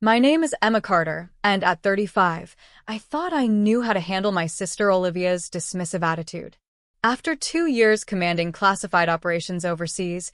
My name is Emma Carter, and at 35, I thought I knew how to handle my sister Olivia's dismissive attitude. After 2 years commanding classified operations overseas,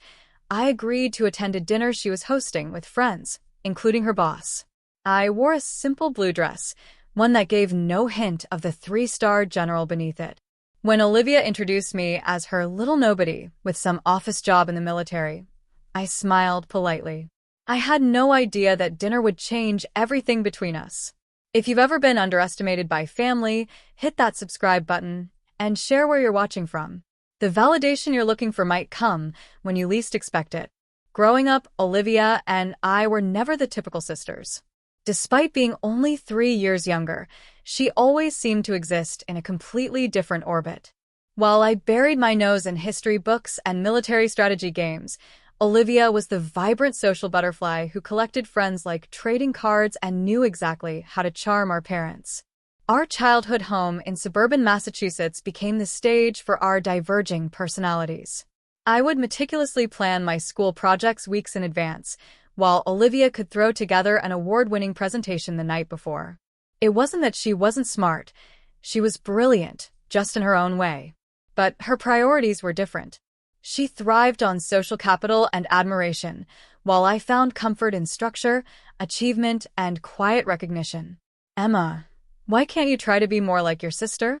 I agreed to attend a dinner she was hosting with friends, including her boss. I wore a simple blue dress, one that gave no hint of the three-star general beneath it. When Olivia introduced me as her little nobody with some office job in the military, I smiled politely. I had no idea that dinner would change everything between us. If you've ever been underestimated by family, hit that subscribe button and share where you're watching from. The validation you're looking for might come when you least expect it. Growing up, Olivia and I were never the typical sisters. Despite being only 3 years younger, she always seemed to exist in a completely different orbit. While I buried my nose in history books and military strategy games, Olivia was the vibrant social butterfly who collected friends like trading cards and knew exactly how to charm our parents. Our childhood home in suburban Massachusetts became the stage for our diverging personalities. I would meticulously plan my school projects weeks in advance, while Olivia could throw together an award-winning presentation the night before. It wasn't that she wasn't smart. She was brilliant, just in her own way. But her priorities were different. She thrived on social capital and admiration, while I found comfort in structure, achievement, and quiet recognition. "Emma, why can't you try to be more like your sister?"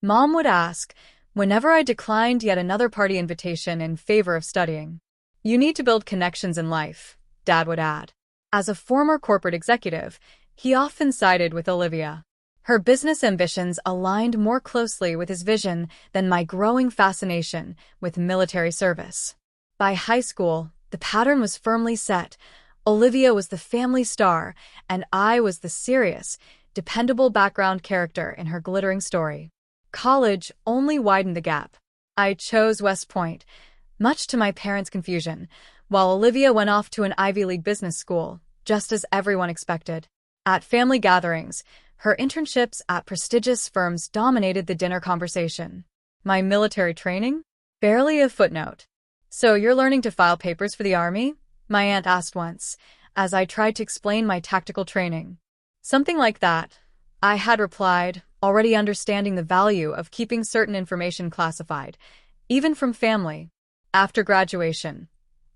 Mom would ask, whenever I declined yet another party invitation in favor of studying. "You need to build connections in life," Dad would add. As a former corporate executive, he often sided with Olivia. Her business ambitions aligned more closely with his vision than my growing fascination with military service. By high school, the pattern was firmly set. Olivia was the family star, and I was the serious, dependable background character in her glittering story. College only widened the gap. I chose West Point, much to my parents' confusion, while Olivia went off to an Ivy League business school, just as everyone expected. At family gatherings, her internships at prestigious firms dominated the dinner conversation. My military training? Barely a footnote. "So you're learning to file papers for the Army?" my aunt asked once, as I tried to explain my tactical training. "Something like that," I had replied, already understanding the value of keeping certain information classified, even from family. After graduation,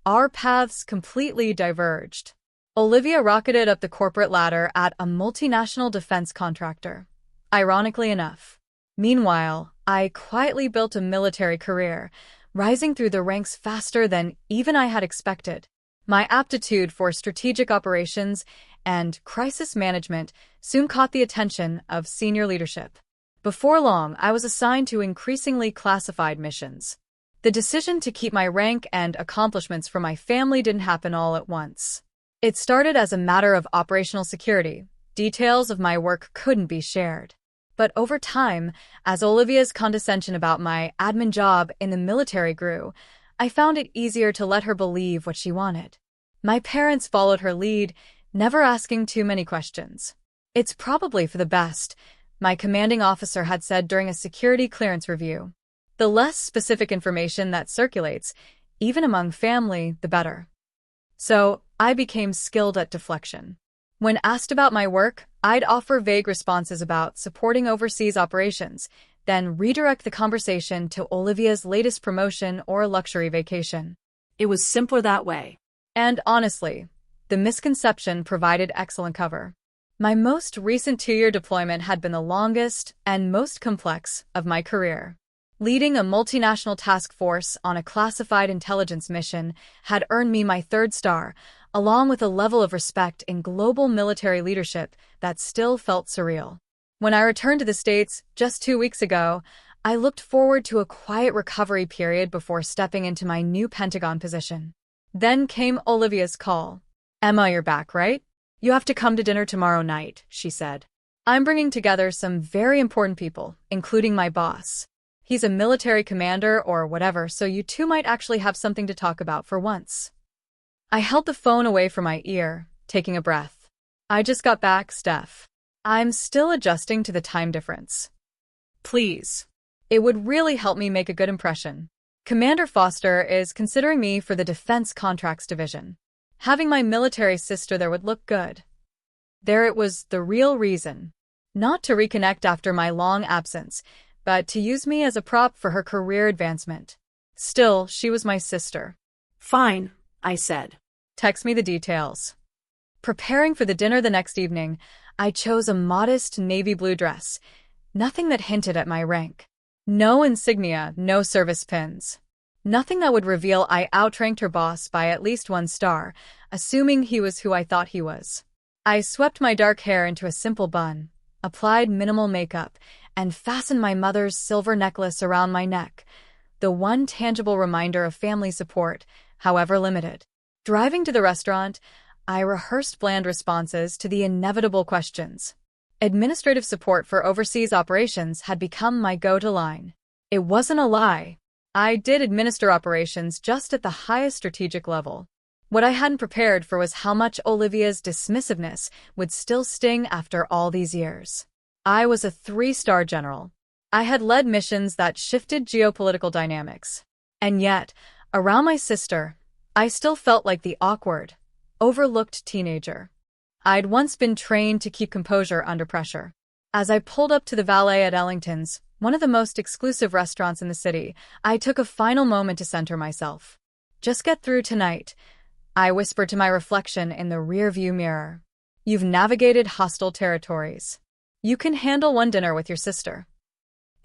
our paths completely diverged. Olivia rocketed up the corporate ladder at a multinational defense contractor, ironically enough. Meanwhile, I quietly built a military career, rising through the ranks faster than even I had expected. My aptitude for strategic operations and crisis management soon caught the attention of senior leadership. Before long, I was assigned to increasingly classified missions. The decision to keep my rank and accomplishments from my family didn't happen all at once. It started as a matter of operational security. Details of my work couldn't be shared. But over time, as Olivia's condescension about my admin job in the military grew, I found it easier to let her believe what she wanted. My parents followed her lead, never asking too many questions. "It's probably for the best," my commanding officer had said during a security clearance review. "The less specific information that circulates, even among family, the better." So, I became skilled at deflection. When asked about my work, I'd offer vague responses about supporting overseas operations, then redirect the conversation to Olivia's latest promotion or luxury vacation. It was simpler that way. And honestly, the misconception provided excellent cover. My most recent 2-year deployment had been the longest and most complex of my career. Leading a multinational task force on a classified intelligence mission had earned me my 3rd star, along with a level of respect in global military leadership that still felt surreal. When I returned to the States just 2 weeks ago, I looked forward to a quiet recovery period before stepping into my new Pentagon position. Then came Olivia's call. "Emma, you're back, right? You have to come to dinner tomorrow night," she said. "I'm bringing together some very important people, including my boss. He's a military commander or whatever, so you two might actually have something to talk about for once." I held the phone away from my ear, taking a breath. "I just got back, Steph. I'm still adjusting to the time difference. Please. It would really help me make a good impression. Commander Foster is considering me for the Defense Contracts Division. Having my military sister there would look good." There it was, the real reason. Not to reconnect after my long absence, but to use me as a prop for her career advancement. Still, she was my sister. Fine, I said. Text me the details. Preparing for the dinner the next evening, I chose a modest navy blue dress. Nothing that hinted at my rank. No insignia, no service pins. Nothing that would reveal I outranked her boss by at least 1 star, assuming he was who I thought he was. I swept my dark hair into a simple bun, applied minimal makeup, and fastened my mother's silver necklace around my neck, the one tangible reminder of family support, however limited. Driving to the restaurant, I rehearsed bland responses to the inevitable questions. Administrative support for overseas operations had become my go-to line. It wasn't a lie. I did administer operations just at the highest strategic level. What I hadn't prepared for was how much Olivia's dismissiveness would still sting after all these years. I was a 3-star general. I had led missions that shifted geopolitical dynamics. And yet, around my sister, I still felt like the awkward, overlooked teenager. I'd once been trained to keep composure under pressure. As I pulled up to the valet at Ellington's, one of the most exclusive restaurants in the city, I took a final moment to center myself. Just get through tonight, I whispered to my reflection in the rearview mirror. You've navigated hostile territories. You can handle one dinner with your sister.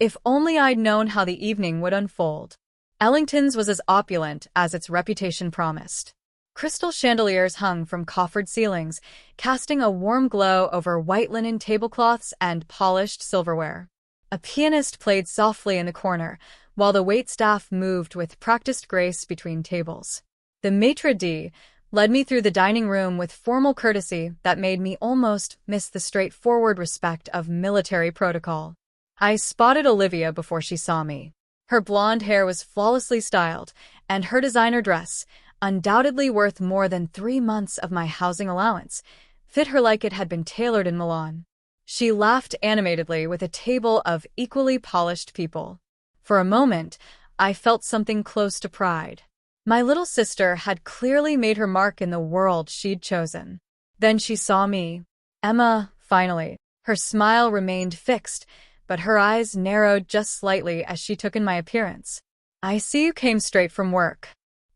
If only I'd known how the evening would unfold. Ellington's was as opulent as its reputation promised. Crystal chandeliers hung from coffered ceilings, casting a warm glow over white linen tablecloths and polished silverware. A pianist played softly in the corner, while the waitstaff moved with practiced grace between tables. The maitre d' led me through the dining room with formal courtesy that made me almost miss the straightforward respect of military protocol. I spotted Olivia before she saw me. Her blonde hair was flawlessly styled, and her designer dress, undoubtedly worth more than 3 months of my housing allowance, fit her like it had been tailored in Milan. She laughed animatedly with a table of equally polished people. For a moment, I felt something close to pride. My little sister had clearly made her mark in the world she'd chosen. Then she saw me. Emma, finally. Her smile remained fixed, but her eyes narrowed just slightly as she took in my appearance. I see you came straight from work.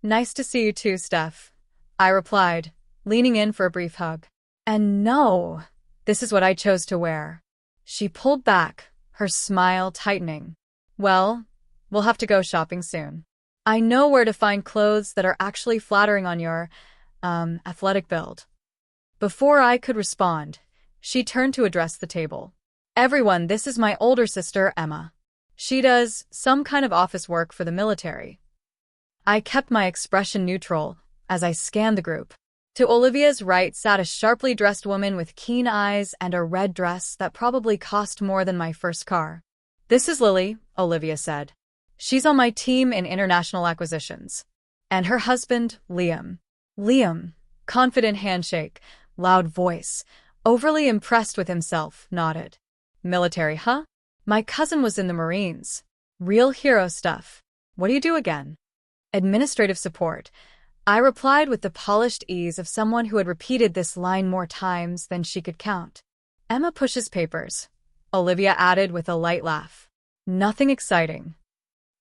Nice to see you too, Steph, I replied, leaning in for a brief hug. And no, this is what I chose to wear. She pulled back, her smile tightening. Well, we'll have to go shopping soon. I know where to find clothes that are actually flattering on your, athletic build. Before I could respond, she turned to address the table. Everyone, this is my older sister, Emma. She does some kind of office work for the military. I kept my expression neutral as I scanned the group. To Olivia's right sat a sharply dressed woman with keen eyes and a red dress that probably cost more than my first car. This is Lily, Olivia said. She's on my team in international acquisitions. And her husband, Liam. Liam, confident handshake, loud voice, overly impressed with himself, nodded. Military, huh? My cousin was in the Marines. Real hero stuff. What do you do again? Administrative support. I replied with the polished ease of someone who had repeated this line more times than she could count. Emma pushes papers, Olivia added with a light laugh. Nothing exciting.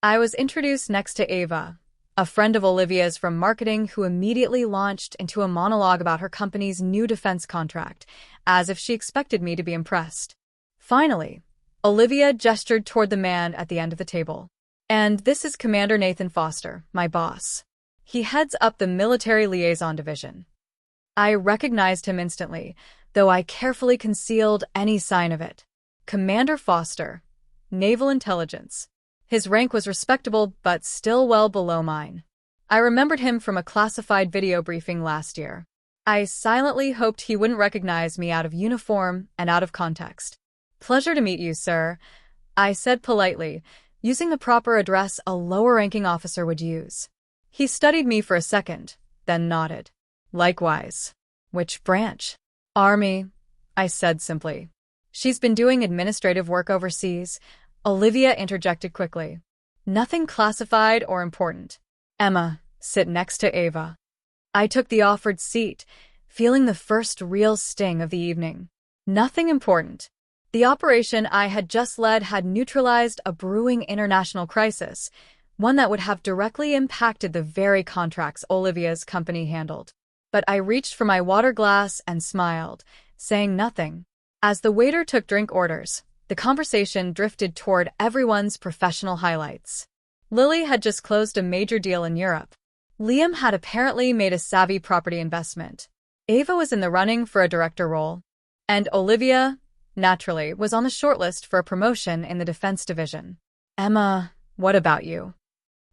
I was introduced next to Ava, a friend of Olivia's from marketing who immediately launched into a monologue about her company's new defense contract, as if she expected me to be impressed. Finally, Olivia gestured toward the man at the end of the table. And this is Commander Nathan Foster, my boss. He heads up the Military Liaison Division. I recognized him instantly, though I carefully concealed any sign of it. Commander Foster, Naval Intelligence. His rank was respectable, but still well below mine. I remembered him from a classified video briefing last year. I silently hoped he wouldn't recognize me out of uniform and out of context. Pleasure to meet you, sir, I said politely, using the proper address a lower-ranking officer would use. He studied me for a second, then nodded. Likewise. Which branch? Army, I said simply. She's been doing administrative work overseas, Olivia interjected quickly. Nothing classified or important. Emma, sit next to Ava. I took the offered seat, feeling the first real sting of the evening. Nothing important. The operation I had just led had neutralized a brewing international crisis, one that would have directly impacted the very contracts Olivia's company handled. But I reached for my water glass and smiled, saying nothing. As the waiter took drink orders, the conversation drifted toward everyone's professional highlights. Lily had just closed a major deal in Europe. Liam had apparently made a savvy property investment. Ava was in the running for a director role. And Olivia, naturally, was on the shortlist for a promotion in the defense division. Emma, what about you?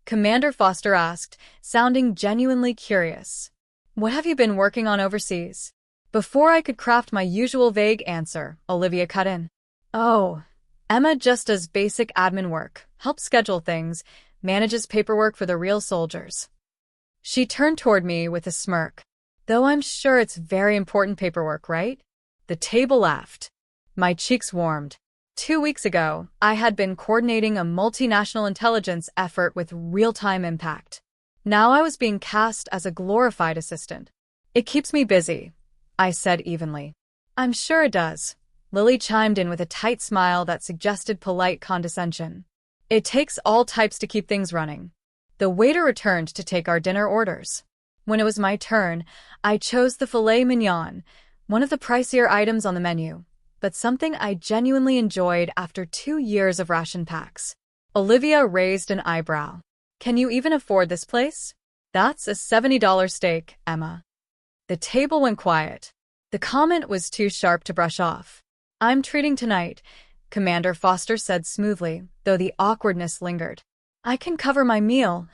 Commander Foster asked, sounding genuinely curious. What have you been working on overseas? Before I could craft my usual vague answer, Olivia cut in. Oh, Emma just does basic admin work, helps schedule things, manages paperwork for the real soldiers. She turned toward me with a smirk. Though I'm sure it's very important paperwork, right? The table laughed. My cheeks warmed. 2 weeks ago, I had been coordinating a multinational intelligence effort with real-time impact. Now I was being cast as a glorified assistant. It keeps me busy, I said evenly. I'm sure it does. Lily chimed in with a tight smile that suggested polite condescension. It takes all types to keep things running. The waiter returned to take our dinner orders. When it was my turn, I chose the filet mignon, one of the pricier items on the menu, but something I genuinely enjoyed after 2 years of ration packs. Olivia raised an eyebrow. Can you even afford this place? That's a $70 steak, Emma. The table went quiet. The comment was too sharp to brush off. I'm treating tonight, Commander Foster said smoothly, though the awkwardness lingered. I can cover my meal,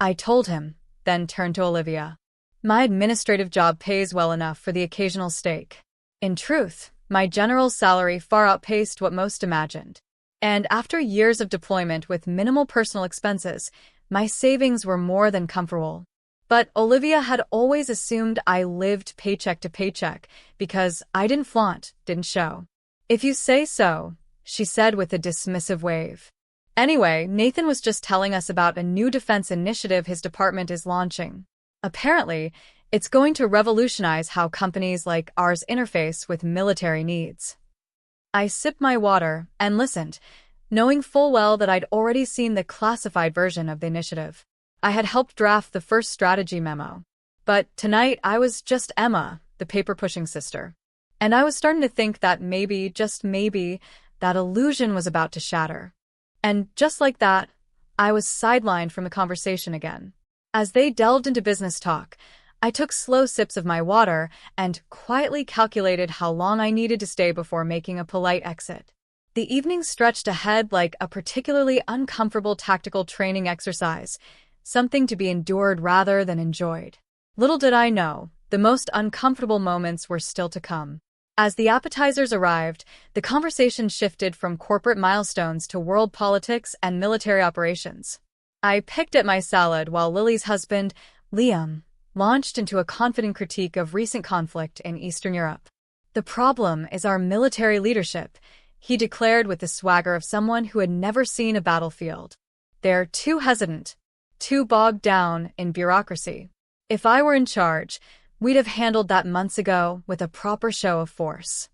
I told him, then turned to Olivia. My administrative job pays well enough for the occasional steak. In truth, my general's salary far outpaced what most imagined. And after years of deployment with minimal personal expenses, my savings were more than comfortable. But Olivia had always assumed I lived paycheck to paycheck because I didn't flaunt, didn't show. If you say so, she said with a dismissive wave. Anyway, Nathan was just telling us about a new defense initiative his department is launching. Apparently, it's going to revolutionize how companies like ours interface with military needs. I sipped my water and listened, knowing full well that I'd already seen the classified version of the initiative. I had helped draft the first strategy memo. But tonight I was just Emma, the paper-pushing sister. And I was starting to think that maybe, just maybe, that illusion was about to shatter. And just like that, I was sidelined from the conversation again. As they delved into business talk, I took slow sips of my water and quietly calculated how long I needed to stay before making a polite exit. The evening stretched ahead like a particularly uncomfortable tactical training exercise, something to be endured rather than enjoyed. Little did I know, the most uncomfortable moments were still to come. As the appetizers arrived, the conversation shifted from corporate milestones to world politics and military operations. I picked at my salad while Lily's husband, Liam, launched into a confident critique of recent conflict in Eastern Europe. The problem is our military leadership, he declared with the swagger of someone who had never seen a battlefield. They're too hesitant, too bogged down in bureaucracy. If I were in charge, we'd have handled that months ago with a proper show of force.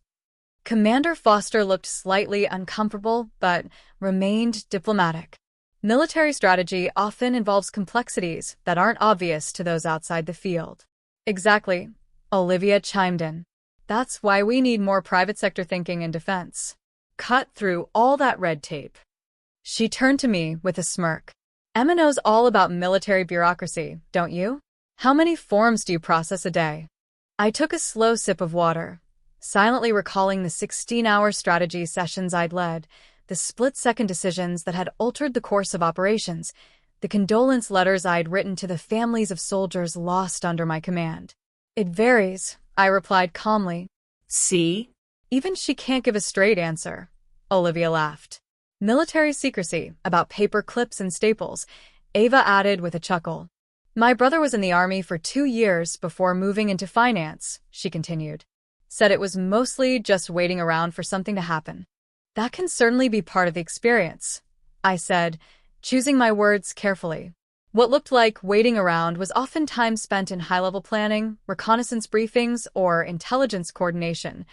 Commander Foster looked slightly uncomfortable, but remained diplomatic. Military strategy often involves complexities that aren't obvious to those outside the field. Exactly, Olivia chimed in. That's why we need more private sector thinking in defense. Cut through all that red tape. She turned to me with a smirk. Emma knows all about military bureaucracy, don't you? How many forms do you process a day? I took a slow sip of water, silently recalling the 16-hour strategy sessions I'd led, the split-second decisions that had altered the course of operations, the condolence letters I'd written to the families of soldiers lost under my command. It varies, I replied calmly. See? Even she can't give a straight answer, Olivia laughed. Military secrecy, about paper clips and staples, Ava added with a chuckle. My brother was in the army for 2 years before moving into finance, she continued. Said it was mostly just waiting around for something to happen. That can certainly be part of the experience, I said, choosing my words carefully. What looked like waiting around was often time spent in high-level planning, reconnaissance briefings, or intelligence coordination,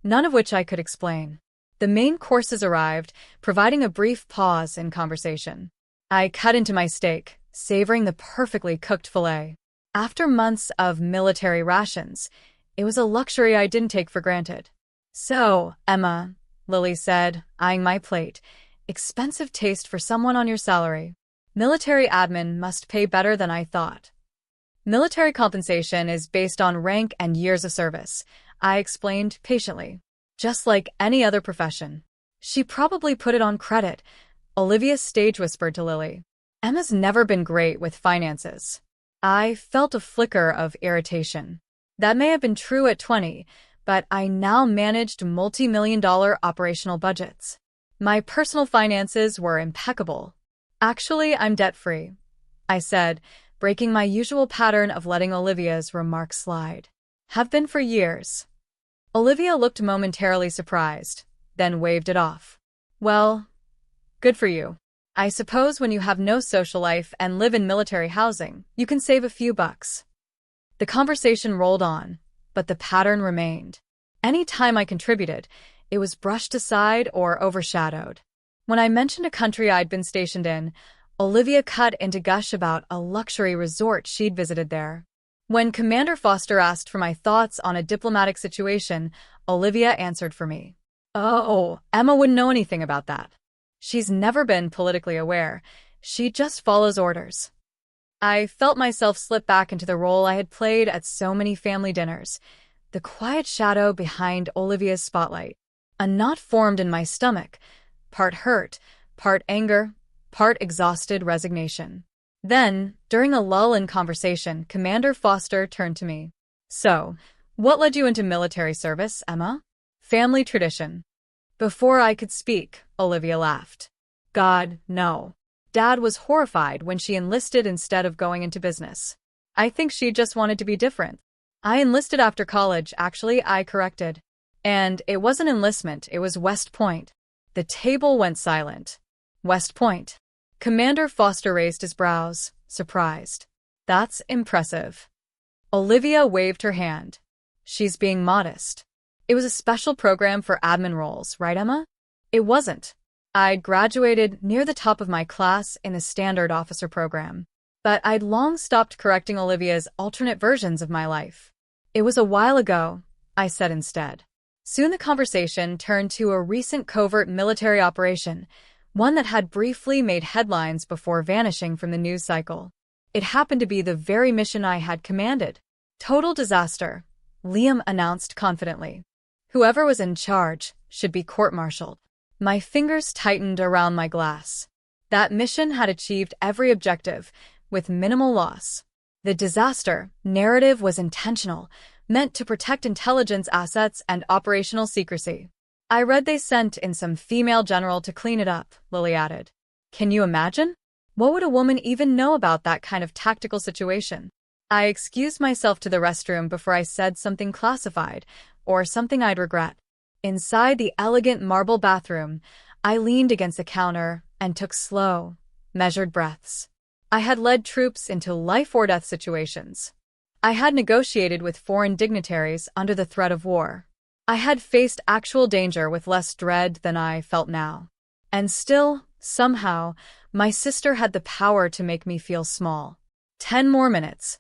none of which I could explain. The main courses arrived, providing a brief pause in conversation. I cut into my steak, savoring the perfectly cooked filet. After months of military rations, it was a luxury I didn't take for granted. "So, Emma," Lily said, eyeing my plate, "expensive taste for someone on your salary. Military admin must pay better than I thought." "Military compensation is based on rank and years of service," I explained patiently. "Just like any other profession." "She probably put it on credit," Olivia stage whispered to Lily. "Emma's never been great with finances." I felt a flicker of irritation. That may have been true at 20, but I now managed multi-million-dollar operational budgets. My personal finances were impeccable. "Actually, I'm debt-free," I said, breaking my usual pattern of letting Olivia's remarks slide. "Have been for years." Olivia looked momentarily surprised, then waved it off. "Well, good for you. I suppose when you have no social life and live in military housing, you can save a few bucks." The conversation rolled on, but the pattern remained. Any time I contributed, it was brushed aside or overshadowed. When I mentioned a country I'd been stationed in, Olivia cut into gush about a luxury resort she'd visited there. When Commander Foster asked for my thoughts on a diplomatic situation, Olivia answered for me. "Oh, Emma wouldn't know anything about that. She's never been politically aware. She just follows orders." I felt myself slip back into the role I had played at so many family dinners, the quiet shadow behind Olivia's spotlight. A knot formed in my stomach, part hurt, part anger, part exhausted resignation. Then, during a lull in conversation, Commander Foster turned to me. "So, what led you into military service, Emma?" "Family tradition." Before I could speak, Olivia laughed. "God, no. Dad was horrified when she enlisted instead of going into business. I think she just wanted to be different." "I enlisted after college, actually," I corrected. "And it wasn't enlistment, it was West Point." The table went silent. "West Point?" Commander Foster raised his brows, surprised. "That's impressive." Olivia waved her hand. "She's being modest." "It was a special program for admin roles, right, Emma?" "It wasn't. I'd graduated near the top of my class in the standard officer program. But I'd long stopped correcting Olivia's alternate versions of my life. "It was a while ago," I said instead. Soon the conversation turned to a recent covert military operation, one that had briefly made headlines before vanishing from the news cycle. It happened to be the very mission I had commanded. "Total disaster," Liam announced confidently. "Whoever was in charge should be court-martialed." My fingers tightened around my glass. That mission had achieved every objective, with minimal loss. The disaster narrative was intentional, meant to protect intelligence assets and operational secrecy. "I read they sent in some female general to clean it up," Lily added. "Can you imagine? What would a woman even know about that kind of tactical situation?" I excused myself to the restroom before I said something classified, or something I'd regret. Inside the elegant marble bathroom, I leaned against the counter and took slow, measured breaths. I had led troops into life-or-death situations. I had negotiated with foreign dignitaries under the threat of war. I had faced actual danger with less dread than I felt now. And still, somehow, my sister had the power to make me feel small. 10 more minutes,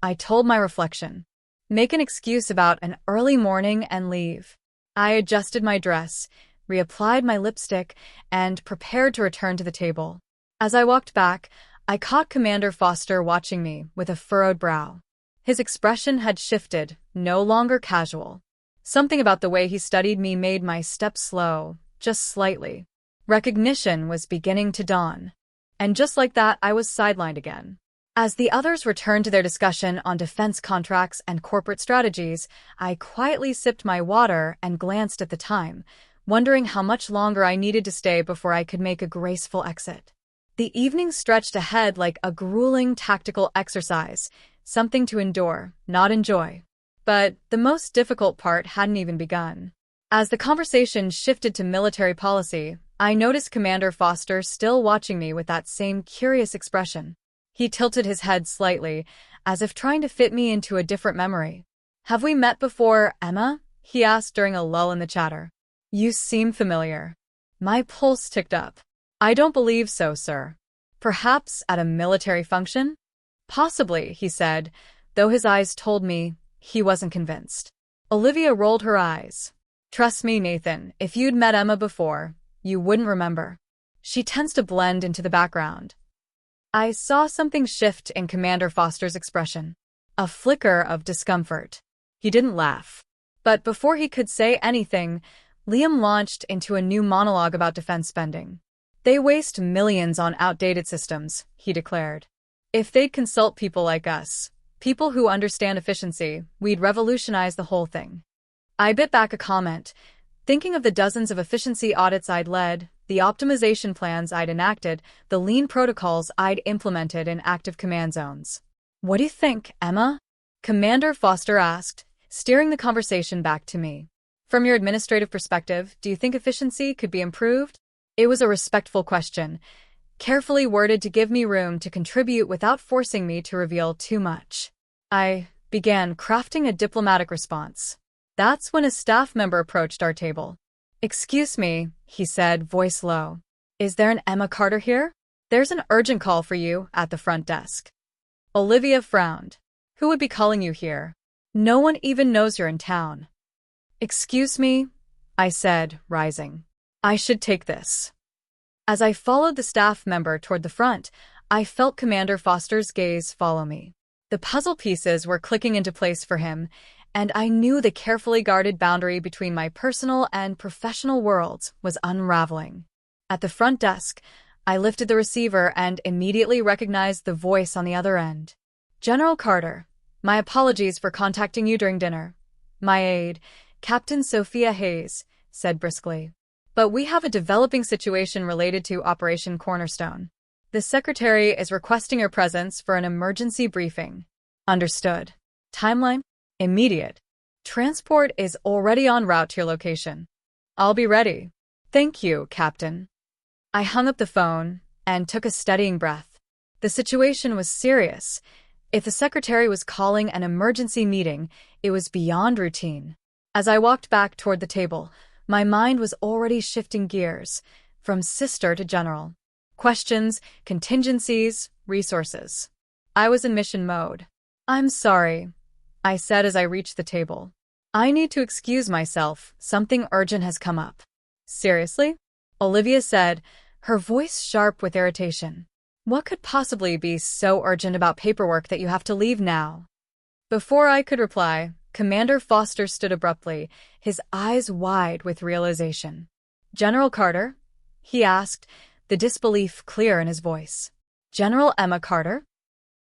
I told my reflection. Make an excuse about an early morning and leave. I adjusted my dress, reapplied my lipstick, and prepared to return to the table. As I walked back, I caught Commander Foster watching me with a furrowed brow. His expression had shifted, no longer casual. Something about the way he studied me made my step slow, just slightly. Recognition was beginning to dawn. And just like that, I was sidelined again. As the others returned to their discussion on defense contracts and corporate strategies, I quietly sipped my water and glanced at the time, wondering how much longer I needed to stay before I could make a graceful exit. The evening stretched ahead like a grueling tactical exercise, something to endure, not enjoy. But the most difficult part hadn't even begun. As the conversation shifted to military policy, I noticed Commander Foster still watching me with that same curious expression. He tilted his head slightly, as if trying to fit me into a different memory. Have we met before, Emma? He asked during a lull in the chatter. You seem familiar. My pulse ticked up. I don't believe so, sir. Perhaps at a military function? Possibly, he said, though his eyes told me he wasn't convinced. Olivia rolled her eyes. Trust me, Nathan, if you'd met Emma before, you wouldn't remember. She tends to blend into the background. I saw something shift in Commander Foster's expression. A flicker of discomfort. He didn't laugh. But before he could say anything, Liam launched into a new monologue about defense spending. They waste millions on outdated systems, he declared. If they'd consult people like us, people who understand efficiency, we'd revolutionize the whole thing. I bit back a comment, thinking of the dozens of efficiency audits I'd led, the optimization plans I'd enacted, the lean protocols I'd implemented in active command zones. What do you think, Emma? Commander Foster asked, steering the conversation back to me. From your administrative perspective, do you think efficiency could be improved? It was a respectful question, carefully worded to give me room to contribute without forcing me to reveal too much. I began crafting a diplomatic response. That's when a staff member approached our table. Excuse me, he said, voice low. Is there an Emma Carter here? There's an urgent call for you at the front desk. Olivia frowned. Who would be calling you here? No one even knows you're in town. Excuse me, I said, rising. I should take this. As I followed the staff member toward the front, I felt Commander Foster's gaze follow me. The puzzle pieces were clicking into place for him, and I knew the carefully guarded boundary between my personal and professional worlds was unraveling. At the front desk, I lifted the receiver and immediately recognized the voice on the other end. General Carter, my apologies for contacting you during dinner. My aide, Captain Sophia Hayes, said briskly. But we have a developing situation related to Operation Cornerstone. The Secretary is requesting your presence for an emergency briefing. Understood. Timeline? Immediate. Transport is already en route to your location. I'll be ready. Thank you, Captain. I hung up the phone and took a steadying breath. The situation was serious. If the Secretary was calling an emergency meeting, it was beyond routine. As I walked back toward the table, my mind was already shifting gears, from sister to general. Questions, contingencies, resources. I was in mission mode. I'm sorry, I said as I reached the table. I need to excuse myself. Something urgent has come up. Seriously? Olivia said, her voice sharp with irritation. What could possibly be so urgent about paperwork that you have to leave now? Before I could reply, Commander Foster stood abruptly, his eyes wide with realization. General Carter? He asked, the disbelief clear in his voice. General Emma Carter?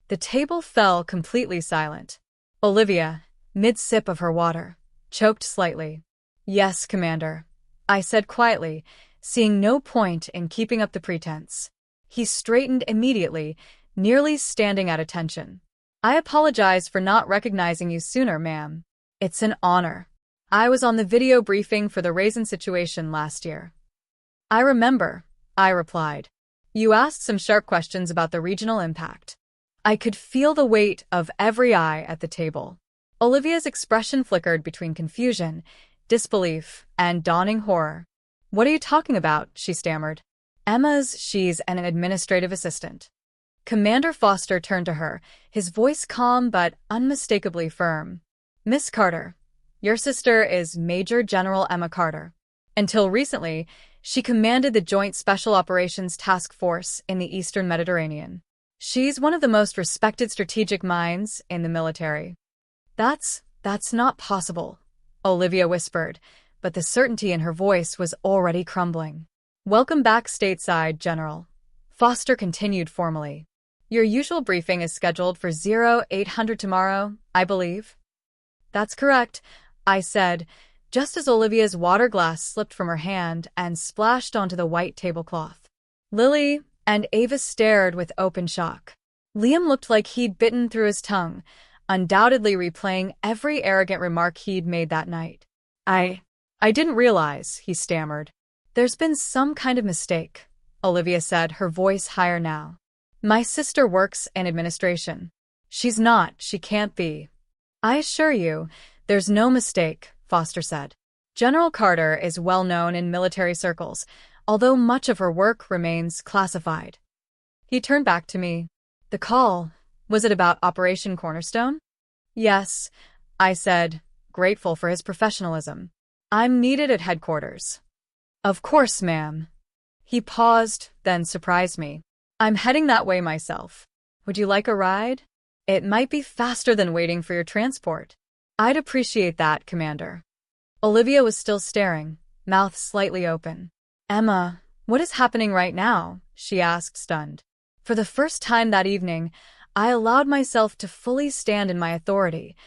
The table fell completely silent. Olivia, mid-sip of her water, choked slightly. Yes, Commander, I said quietly, seeing no point in keeping up the pretense. He straightened immediately, nearly standing at attention. I apologize for not recognizing you sooner, ma'am. It's an honor. I was on the video briefing for the Raisin situation last year. I remember, I replied. You asked some sharp questions about the regional impact. I could feel the weight of every eye at the table. Olivia's expression flickered between confusion, disbelief, and dawning horror. What are you talking about? She stammered. She's an administrative assistant. Commander Foster turned to her, his voice calm but unmistakably firm. Miss Carter, your sister is Major General Emma Carter. Until recently, she commanded the Joint Special Operations Task Force in the Eastern Mediterranean. She's one of the most respected strategic minds in the military. That's not possible, Olivia whispered, but the certainty in her voice was already crumbling. Welcome back stateside, General. Foster continued formally. Your usual briefing is scheduled for 0800 tomorrow, I believe. That's correct, I said, just as Olivia's water glass slipped from her hand and splashed onto the white tablecloth. Lily and Ava stared with open shock. Liam looked like he'd bitten through his tongue, undoubtedly replaying every arrogant remark he'd made that night. I didn't realize, he stammered. There's been some kind of mistake, Olivia said, her voice higher now. My sister works in administration. She's not, she can't be. I assure you, there's no mistake, Foster said. General Carter is well known in military circles, although much of her work remains classified. He turned back to me. The call, was it about Operation Cornerstone? Yes, I said, grateful for his professionalism. I'm needed at headquarters. Of course, ma'am. He paused, then surprised me. I'm heading that way myself. Would you like a ride? It might be faster than waiting for your transport. I'd appreciate that, Commander. Olivia was still staring, mouth slightly open. Emma, what is happening right now? She asked, stunned. For the first time that evening, I allowed myself to fully stand in my authority,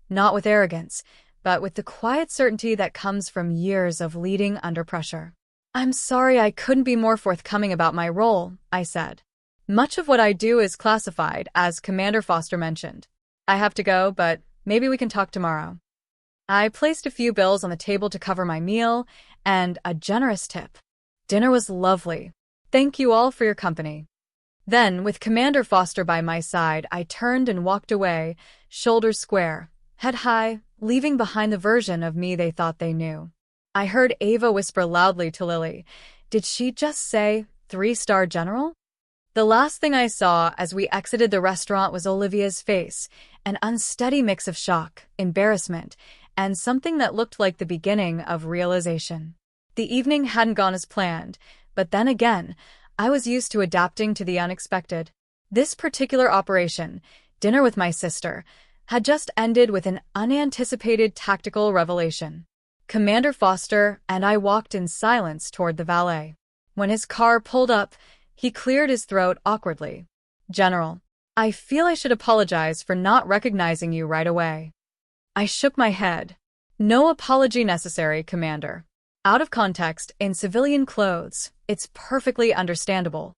not with arrogance, but with the quiet certainty that comes from years of leading under pressure. I'm sorry I couldn't be more forthcoming about my role, I said. Much of what I do is classified, as Commander Foster mentioned. I have to go, but maybe we can talk tomorrow. I placed a few bills on the table to cover my meal, and a generous tip. Dinner was lovely. Thank you all for your company. Then, with Commander Foster by my side, I turned and walked away, shoulders square, head high, leaving behind the version of me they thought they knew. I heard Ava whisper loudly to Lily, "Did she just say 3-star general?" The last thing I saw as we exited the restaurant was Olivia's face, an unsteady mix of shock, embarrassment, and something that looked like the beginning of realization. The evening hadn't gone as planned, but then again, I was used to adapting to the unexpected. This particular operation, dinner with my sister, had just ended with an unanticipated tactical revelation. Commander Foster and I walked in silence toward the valet. When his car pulled up, he cleared his throat awkwardly. General, I feel I should apologize for not recognizing you right away. I shook my head. No apology necessary, Commander. Out of context, in civilian clothes, it's perfectly understandable.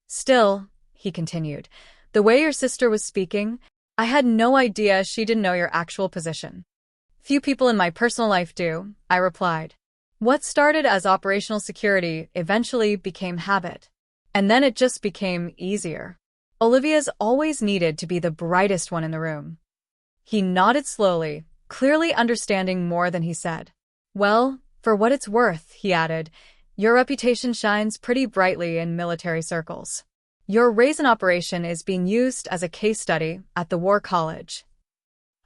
Still, he continued, the way your sister was speaking, I had no idea she didn't know your actual position. Few people in my personal life do, I replied. What started as operational security eventually became habit. And then it just became easier. Olivia's always needed to be the brightest one in the room. He nodded slowly, clearly understanding more than he said. Well, for what it's worth, he added, your reputation shines pretty brightly in military circles. Your raisin operation is being used as a case study at the War College.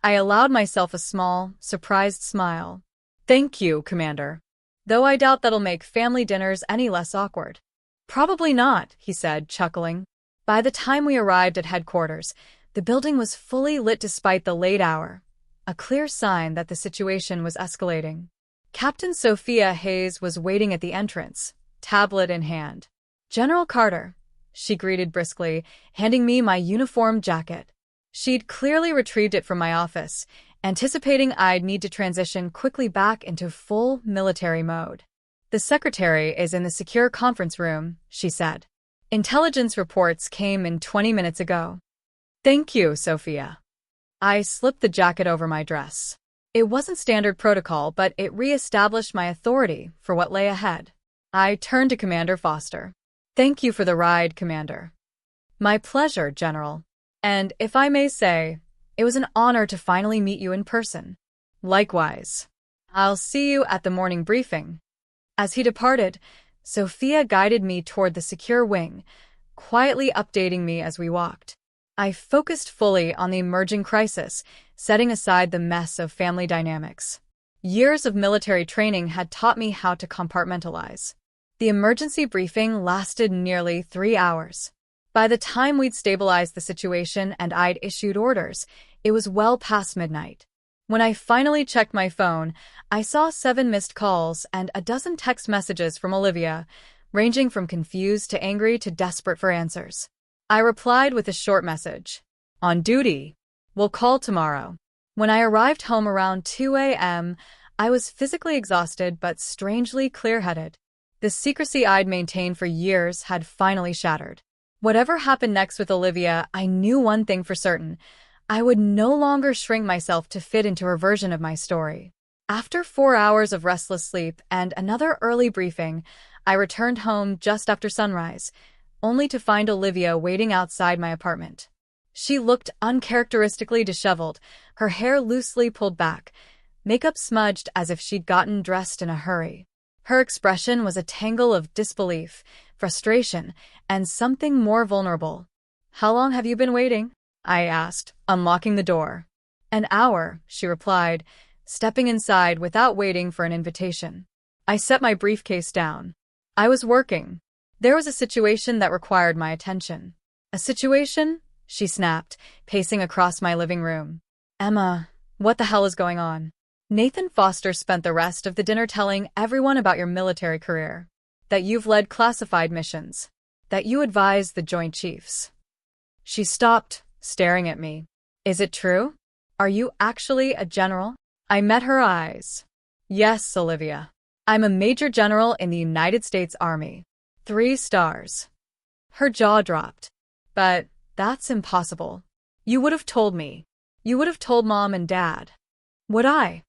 I allowed myself a small, surprised smile. Thank you, Commander. Though I doubt that'll make family dinners any less awkward. Probably not, he said, chuckling. By the time we arrived at headquarters, the building was fully lit despite the late hour, a clear sign that the situation was escalating. Captain Sophia Hayes was waiting at the entrance, tablet in hand. General Carter, she greeted briskly, handing me my uniform jacket. She'd clearly retrieved it from my office, anticipating I'd need to transition quickly back into full military mode. The secretary is in the secure conference room, she said. Intelligence reports came in 20 minutes ago. Thank you, Sophia. I slipped the jacket over my dress. It wasn't standard protocol, but it re-established my authority for what lay ahead. I turned to Commander Foster. Thank you for the ride, Commander. My pleasure, General. And if I may say, it was an honor to finally meet you in person. Likewise. I'll see you at the morning briefing. As he departed, Sophia guided me toward the secure wing, quietly updating me as we walked. I focused fully on the emerging crisis, setting aside the mess of family dynamics. Years of military training had taught me how to compartmentalize. The emergency briefing lasted nearly 3 hours. By the time we'd stabilized the situation and I'd issued orders, it was well past midnight. When I finally checked my phone, I saw 7 missed calls and a dozen text messages from Olivia, ranging from confused to angry to desperate for answers. I replied with a short message. On duty. We'll call tomorrow. When I arrived home around 2 a.m., I was physically exhausted but strangely clear-headed. The secrecy I'd maintained for years had finally shattered. Whatever happened next with Olivia, I knew one thing for certain. I would no longer shrink myself to fit into her version of my story. After 4 hours of restless sleep and another early briefing, I returned home just after sunrise, only to find Olivia waiting outside my apartment. She looked uncharacteristically disheveled, her hair loosely pulled back, makeup smudged as if she'd gotten dressed in a hurry. Her expression was a tangle of disbelief, frustration, and something more vulnerable. "How long have you been waiting?" I asked, unlocking the door. "An hour," she replied, stepping inside without waiting for an invitation. I set my briefcase down. I was working. There was a situation that required my attention. "A situation?" she snapped, pacing across my living room. "Emma, what the hell is going on?" "Nathan Foster spent the rest of the dinner telling everyone about your military career. That you've led classified missions. That you advise the Joint Chiefs." She stopped, staring at me. "Is it true? Are you actually a general?" I met her eyes. "Yes, Olivia. I'm a major general in the United States Army. 3 stars. Her jaw dropped. "But that's impossible. You would have told me. You would have told Mom and Dad." "Would I?"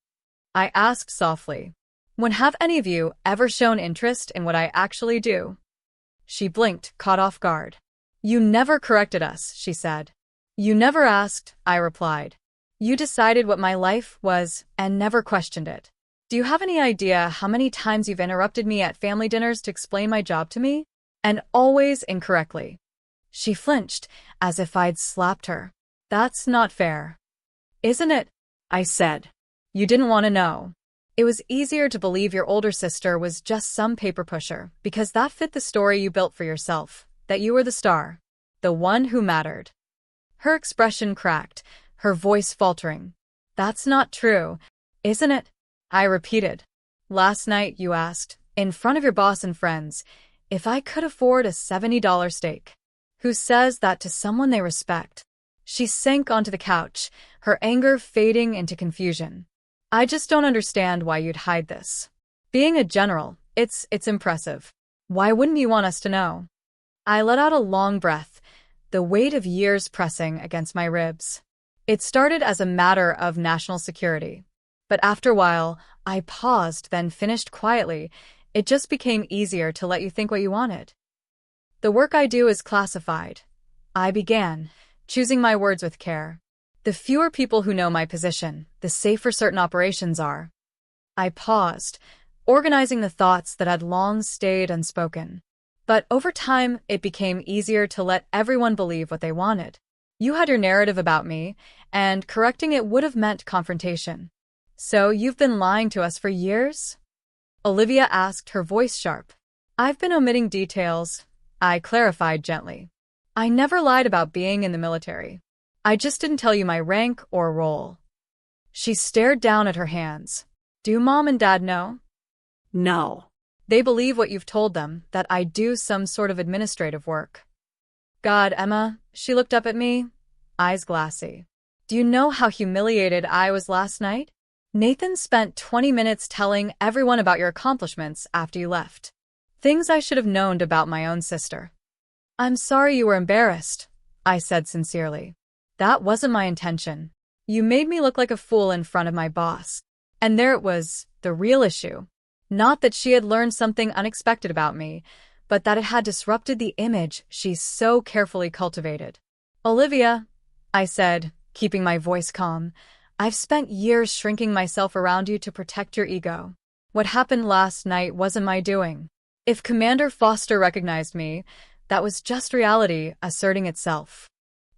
I asked softly. "When have any of you ever shown interest in what I actually do?" She blinked, caught off guard. "You never corrected us," she said. "You never asked," I replied. "You decided what my life was and never questioned it. Do you have any idea how many times you've interrupted me at family dinners to explain my job to me? And always incorrectly." She flinched, as if I'd slapped her. "That's not fair." "Isn't it?" I said. "You didn't want to know. It was easier to believe your older sister was just some paper pusher, because that fit the story you built for yourself, that you were the star, the one who mattered." Her expression cracked, her voice faltering. "That's not true, isn't it?" I repeated. "Last night you asked, in front of your boss and friends, if I could afford a $70 steak. Who says that to someone they respect?" She sank onto the couch, her anger fading into confusion. "I just don't understand why you'd hide this. Being a general, it's impressive. Why wouldn't you want us to know?" I let out a long breath, the weight of years pressing against my ribs. It started as a matter of national security. But after a while, I paused, then finished quietly. "It just became easier to let you think what you wanted." "The work I do is classified," I began, choosing my words with care. "The fewer people who know my position, the safer certain operations are." I paused, organizing the thoughts that had long stayed unspoken. But over time, it became easier to let everyone believe what they wanted. You had your narrative about me, and correcting it would have meant confrontation. "So you've been lying to us for years?" Olivia asked, her voice sharp. "I've been omitting details," I clarified gently. "I never lied about being in the military. I just didn't tell you my rank or role." She stared down at her hands. "Do Mom and Dad know?" "No." "They believe what you've told them, that I do some sort of administrative work." "God, Emma," she looked up at me, eyes glassy. "Do you know how humiliated I was last night? Nathan spent 20 minutes telling everyone about your accomplishments after you left. Things I should have known about my own sister." "I'm sorry you were embarrassed," I said sincerely. "That wasn't my intention. You made me look like a fool in front of my boss." And there it was, the real issue. Not that she had learned something unexpected about me, but that it had disrupted the image she so carefully cultivated. "Olivia," I said, keeping my voice calm, "I've spent years shrinking myself around you to protect your ego. What happened last night wasn't my doing. If Commander Foster recognized me, that was just reality asserting itself."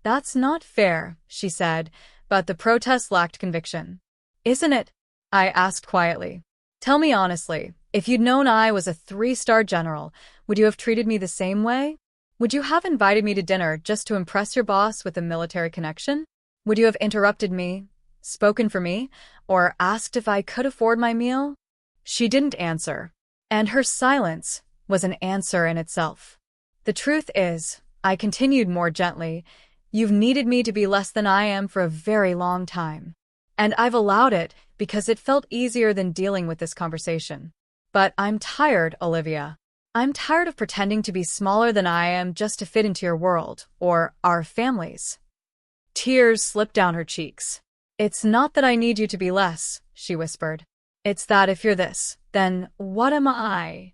"That's not fair," she said, but the protest lacked conviction. "Isn't it?" I asked quietly. "Tell me honestly, if you'd known I was a 3-star general, would you have treated me the same way? Would you have invited me to dinner just to impress your boss with a military connection? Would you have interrupted me, spoken for me, or asked if I could afford my meal?" She didn't answer, and her silence was an answer in itself. "The truth is," I continued more gently, "you've needed me to be less than I am for a very long time. And I've allowed it because it felt easier than dealing with this conversation. But I'm tired, Olivia. I'm tired of pretending to be smaller than I am just to fit into your world, or our families." Tears slipped down her cheeks. "It's not that I need you to be less," she whispered. "It's that if you're this, then what am I?"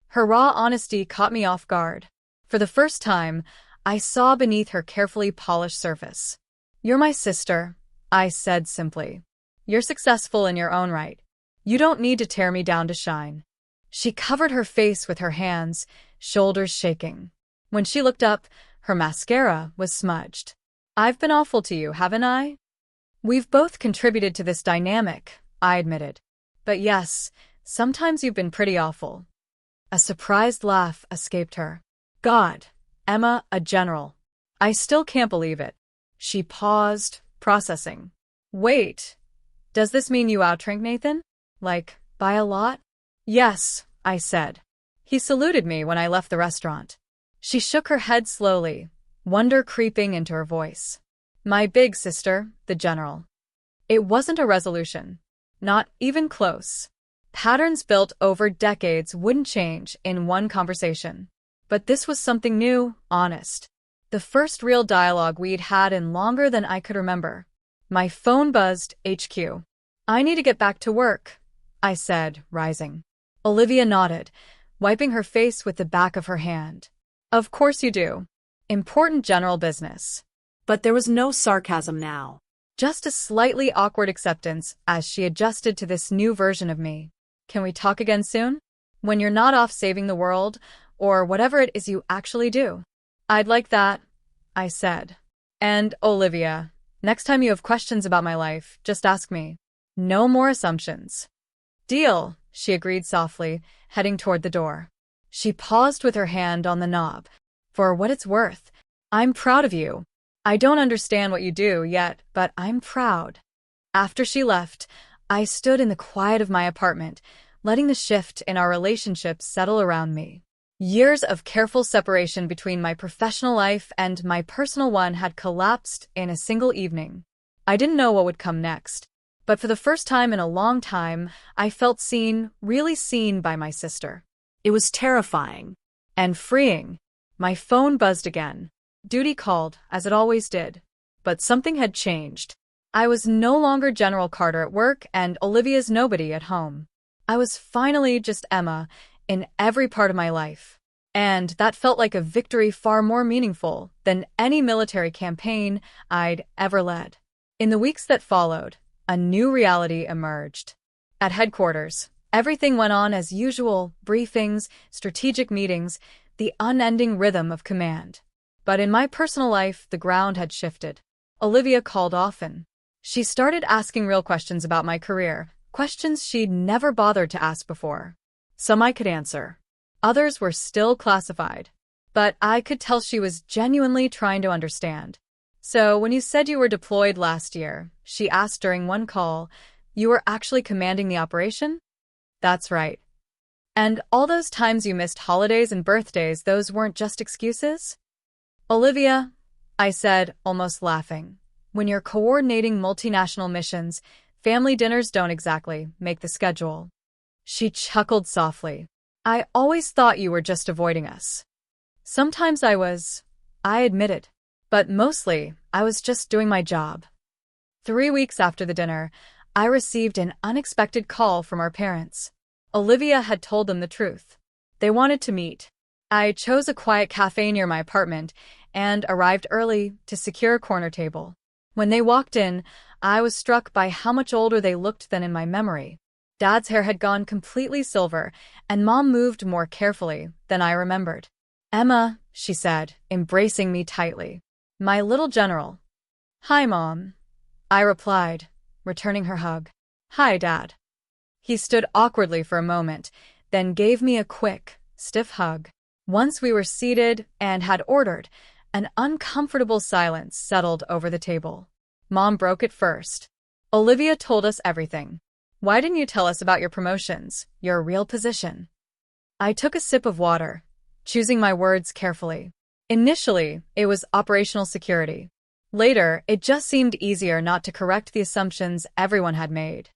Her raw honesty caught me off guard. For the first time, I saw beneath her carefully polished surface. "You're my sister," I said simply. "You're successful in your own right. You don't need to tear me down to shine." She covered her face with her hands, shoulders shaking. When she looked up, her mascara was smudged. "I've been awful to you, haven't I?" "We've both contributed to this dynamic," I admitted. "But yes, sometimes you've been pretty awful." A surprised laugh escaped her. "God, Emma, a general. I still can't believe it." She paused, processing. "Wait, does this mean you outrank Nathan? Like, by a lot?" "Yes," I said. "He saluted me when I left the restaurant." She shook her head slowly, wonder creeping into her voice. "My big sister, the general." It wasn't a resolution. Not even close. Patterns built over decades wouldn't change in one conversation. But this was something new, honest. The first real dialogue we'd had in longer than I could remember. My phone buzzed, HQ. "I need to get back to work," I said, rising. Olivia nodded, wiping her face with the back of her hand. "Of course you do. Important general business." But there was no sarcasm now. Just a slightly awkward acceptance as she adjusted to this new version of me. "Can we talk again soon? When you're not off saving the world, or whatever it is you actually do." "I'd like that," I said. "And, Olivia, next time you have questions about my life, just ask me. No more assumptions." "Deal," she agreed softly, heading toward the door. She paused with her hand on the knob. "For what it's worth, I'm proud of you. I don't understand what you do yet, but I'm proud." After she left, I stood in the quiet of my apartment, letting the shift in our relationship settle around me. Years of careful separation between my professional life and my personal one had collapsed in a single evening. I didn't know what would come next, but for the first time in a long time, I felt seen, really seen by my sister. It was terrifying. And freeing. My phone buzzed again. Duty called, as it always did. But something had changed. I was no longer General Carter at work and Olivia's nobody at home. I was finally just Emma in every part of my life. And that felt like a victory far more meaningful than any military campaign I'd ever led. In the weeks that followed, a new reality emerged. At headquarters, everything went on as usual: briefings, strategic meetings, the unending rhythm of command. But in my personal life, the ground had shifted. Olivia called often. She started asking real questions about my career, questions she'd never bothered to ask before. Some I could answer. Others were still classified. But I could tell she was genuinely trying to understand. "So, when you said you were deployed last year," she asked during one call, "you were actually commanding the operation?" "That's right." "And all those times you missed holidays and birthdays, those weren't just excuses?" "Olivia," I said, almost laughing, "when you're coordinating multinational missions, family dinners don't exactly make the schedule." She chuckled softly. "I always thought you were just avoiding us." "Sometimes I was," I admitted. "But mostly, I was just doing my job." 3 weeks after the dinner, I received an unexpected call from our parents. Olivia had told them the truth. They wanted to meet. I chose a quiet cafe near my apartment and arrived early to secure a corner table. When they walked in, I was struck by how much older they looked than in my memory. Dad's hair had gone completely silver, and Mom moved more carefully than I remembered. "Emma," she said, embracing me tightly. "My little general." "Hi, Mom," I replied, returning her hug. "Hi, Dad." He stood awkwardly for a moment, then gave me a quick, stiff hug. Once we were seated and had ordered, an uncomfortable silence settled over the table. Mom broke it first. "Olivia told us everything. Why didn't you tell us about your promotions, your real position?" I took a sip of water, choosing my words carefully. Initially, it was operational security. Later, it just seemed easier not to correct the assumptions everyone had made.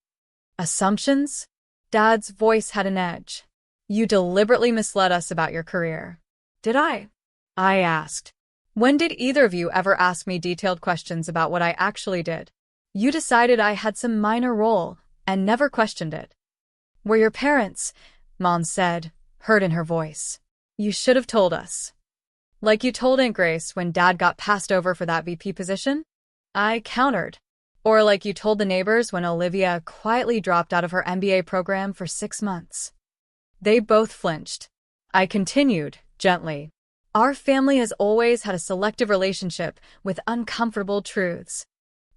"Assumptions?" Dad's voice had an edge. "You deliberately misled us about your career." "Did I?" I asked. "When did either of you ever ask me detailed questions about what I actually did? You decided I had some minor role and never questioned it." "We're your parents," Mom said, hurt in her voice. "You should have told us." Like you told Aunt Grace when Dad got passed over for that VP position? I countered. Or like you told the neighbors when Olivia quietly dropped out of her MBA program for 6 months. They both flinched. I continued, gently. Our family has always had a selective relationship with uncomfortable truths.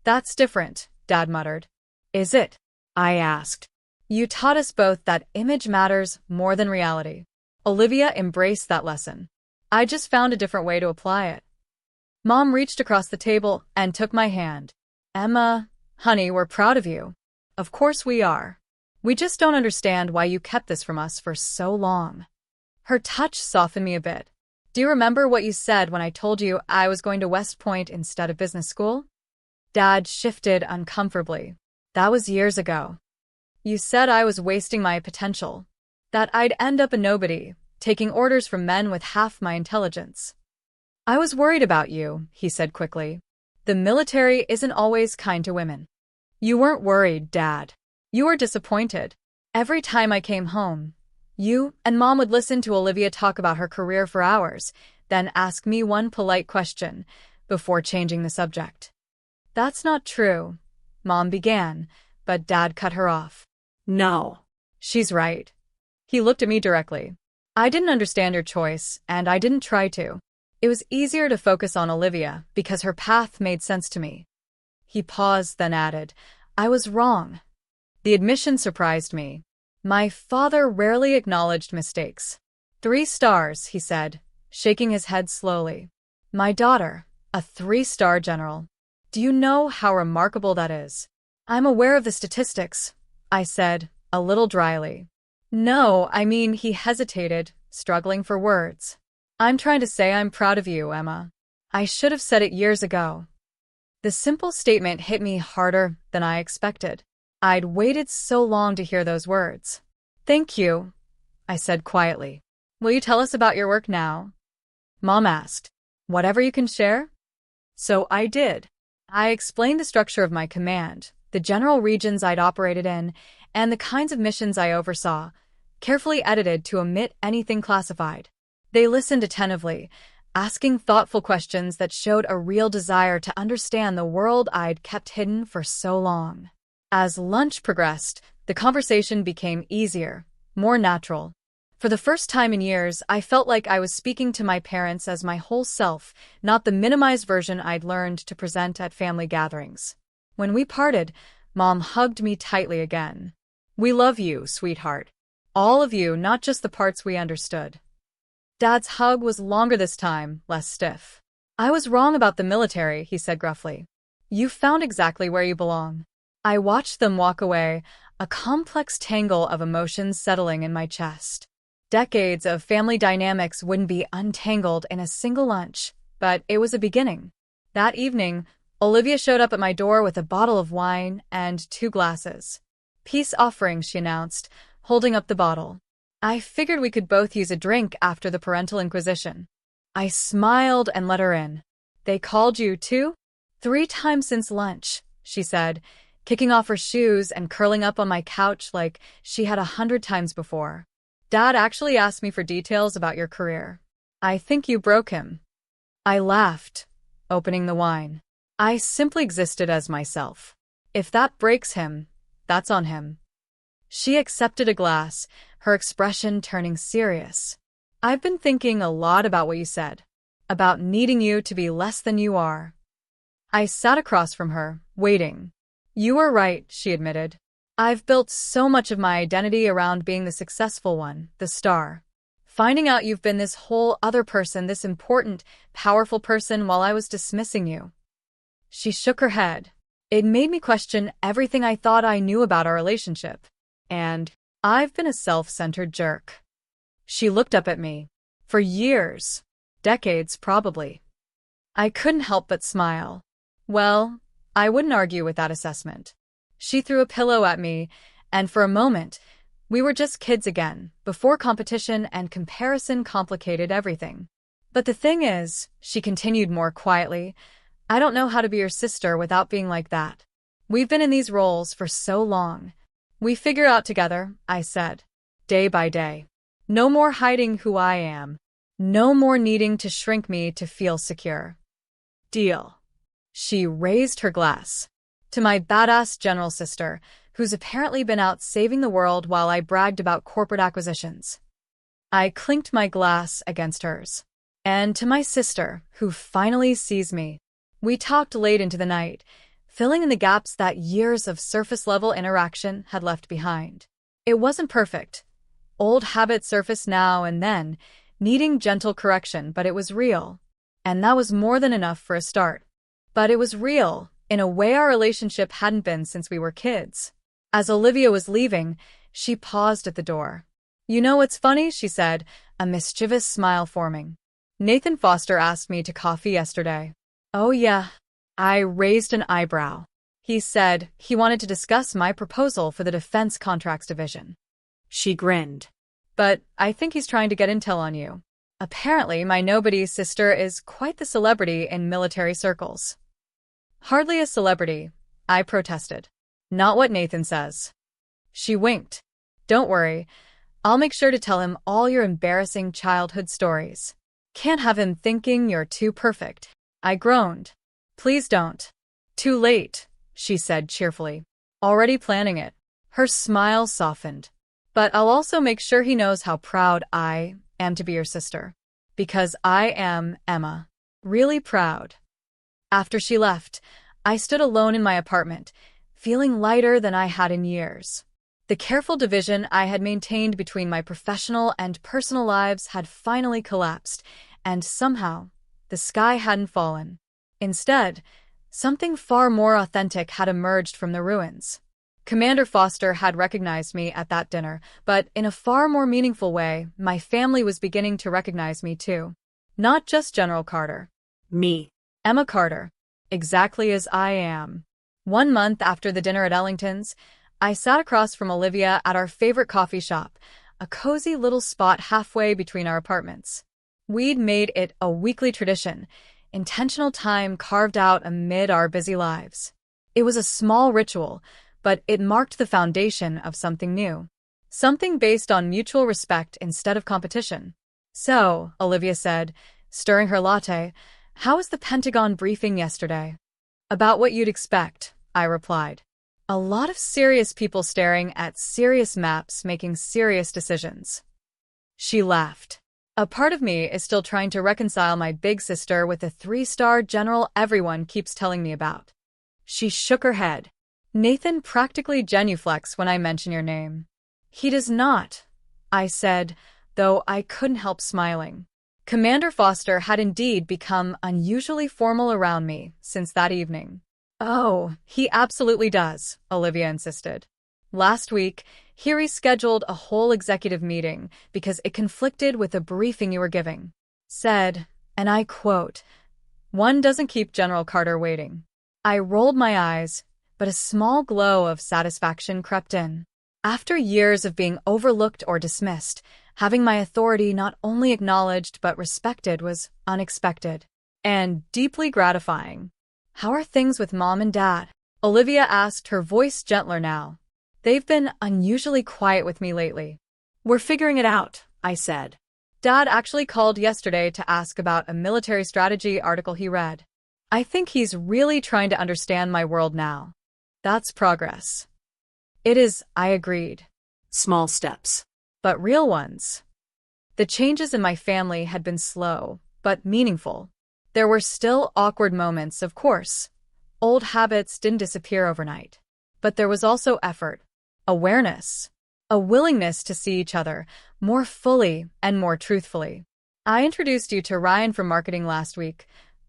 That's different, Dad muttered. Is it? I asked. You taught us both that image matters more than reality. Olivia embraced that lesson. I just found a different way to apply it. Mom reached across the table and took my hand. Emma, honey, we're proud of you. Of course we are. We just don't understand why you kept this from us for so long. Her touch softened me a bit. Do you remember what you said when I told you I was going to West Point instead of business school? Dad shifted uncomfortably. That was years ago. You said I was wasting my potential. That I'd end up a nobody, taking orders from men with half my intelligence. I was worried about you, he said quickly. The military isn't always kind to women. You weren't worried, Dad. You were disappointed. Every time I came home, you and Mom would listen to Olivia talk about her career for hours, then ask me one polite question before changing the subject. That's not true, Mom began, but Dad cut her off. No. She's right. He looked at me directly. I didn't understand your choice, and I didn't try to. It was easier to focus on Olivia because her path made sense to me. He paused, then added, I was wrong. The admission surprised me. My father rarely acknowledged mistakes. 3 stars, he said, shaking his head slowly. My daughter, a 3-star general. Do you know how remarkable that is? I'm aware of the statistics, I said, a little dryly. No, I mean, he hesitated, struggling for words. I'm trying to say I'm proud of you, Emma. I should have said it years ago. The simple statement hit me harder than I expected. I'd waited so long to hear those words. Thank you, I said quietly. Will you tell us about your work now? Mom asked. Whatever you can share? So I did. I explained the structure of my command, the general regions I'd operated in, and the kinds of missions I oversaw, carefully edited to omit anything classified. They listened attentively, asking thoughtful questions that showed a real desire to understand the world I'd kept hidden for so long. As lunch progressed, the conversation became easier, more natural. For the first time in years, I felt like I was speaking to my parents as my whole self, not the minimized version I'd learned to present at family gatherings. When we parted, Mom hugged me tightly again. We love you, sweetheart. All of you, not just the parts we understood. Dad's hug was longer this time, less stiff. I was wrong about the military, he said gruffly. You found exactly where you belong. I watched them walk away, a complex tangle of emotions settling in my chest. Decades of family dynamics wouldn't be untangled in a single lunch, but it was a beginning. That evening, Olivia showed up at my door with a bottle of wine and 2 glasses. Peace offering, she announced, holding up the bottle. I figured we could both use a drink after the parental inquisition. I smiled and let her in. They called you, too? 3 times since lunch, she said, kicking off her shoes and curling up on my couch like she had 100 times before. Dad actually asked me for details about your career. I think you broke him. I laughed, opening the wine. I simply existed as myself. If that breaks him, that's on him. She accepted a glass, her expression turning serious. I've been thinking a lot about what you said, about needing you to be less than you are. I sat across from her, waiting. You were right, she admitted. I've built so much of my identity around being the successful one, the star. Finding out you've been this whole other person, this important, powerful person while I was dismissing you. She shook her head. It made me question everything I thought I knew about our relationship. And I've been a self-centered jerk. She looked up at me. For years. Decades, probably. I couldn't help but smile. Well, I wouldn't argue with that assessment. She threw a pillow at me, and for a moment, we were just kids again, before competition and comparison complicated everything. But the thing is, she continued more quietly, I don't know how to be your sister without being like that. We've been in these roles for so long. We figure out together, I said. Day by day. No more hiding who I am. No more needing to shrink me to feel secure. Deal. She raised her glass. To my badass general sister, who's apparently been out saving the world while I bragged about corporate acquisitions. I clinked my glass against hers. And to my sister, who finally sees me. We talked late into the night, filling in the gaps that years of surface-level interaction had left behind. It wasn't perfect. Old habits surfaced now and then, needing gentle correction, but it was real. And that was more than enough for a start. But it was real, in a way our relationship hadn't been since we were kids. As Olivia was leaving, she paused at the door. "You know what's funny?" she said, a mischievous smile forming. "Nathan Foster asked me to coffee yesterday." "Oh yeah." I raised an eyebrow. "He said he wanted to discuss my proposal for the Defense Contracts Division." She grinned. "But I think he's trying to get intel on you. Apparently, my nobody sister is quite the celebrity in military circles." "Hardly a celebrity," I protested. "Not what Nathan says." She winked. "Don't worry. I'll make sure to tell him all your embarrassing childhood stories. Can't have him thinking you're too perfect." I groaned. "Please don't." "Too late," she said cheerfully. "Already planning it." Her smile softened. "But I'll also make sure he knows how proud I am to be your sister. Because I am, Emma. Really proud." After she left, I stood alone in my apartment, feeling lighter than I had in years. The careful division I had maintained between my professional and personal lives had finally collapsed, and somehow, the sky hadn't fallen. Instead, something far more authentic had emerged from the ruins. Commander Foster had recognized me at that dinner, but in a far more meaningful way, my family was beginning to recognize me too. Not just General Carter. Me. Emma Carter. Exactly as I am. 1 month after the dinner at Ellington's, I sat across from Olivia at our favorite coffee shop, a cozy little spot halfway between our apartments. We'd made it a weekly tradition, intentional time carved out amid our busy lives. It was a small ritual, but it marked the foundation of something new. Something based on mutual respect instead of competition. "So," Olivia said, stirring her latte, "how was the Pentagon briefing yesterday?" "About what you'd expect," I replied. A lot of serious people staring at serious maps making serious decisions. She laughed. "A part of me is still trying to reconcile my big sister with the 3-star general everyone keeps telling me about." She shook her head. "Nathan practically genuflects when I mention your name." "He does not," I said, though I couldn't help smiling. Commander Foster had indeed become unusually formal around me since that evening. "Oh, he absolutely does," Olivia insisted. "Last week, he rescheduled a whole executive meeting because it conflicted with the briefing you were giving. Said, and I quote, 'One doesn't keep General Carter waiting.'" I rolled my eyes, but a small glow of satisfaction crept in. After years of being overlooked or dismissed, having my authority not only acknowledged but respected was unexpected and deeply gratifying. "How are things with Mom and Dad?" Olivia asked, her voice gentler now. "They've been unusually quiet with me lately." "We're figuring it out," I said. Dad actually called yesterday to ask about a military strategy article he read. "I think he's really trying to understand my world now." "That's progress." "It is," I agreed. Small steps. But real ones. The changes in my family had been slow, but meaningful. There were still awkward moments, of course. Old habits didn't disappear overnight. But there was also effort, awareness, a willingness to see each other more fully and more truthfully. "I introduced you to Ryan from marketing last week,"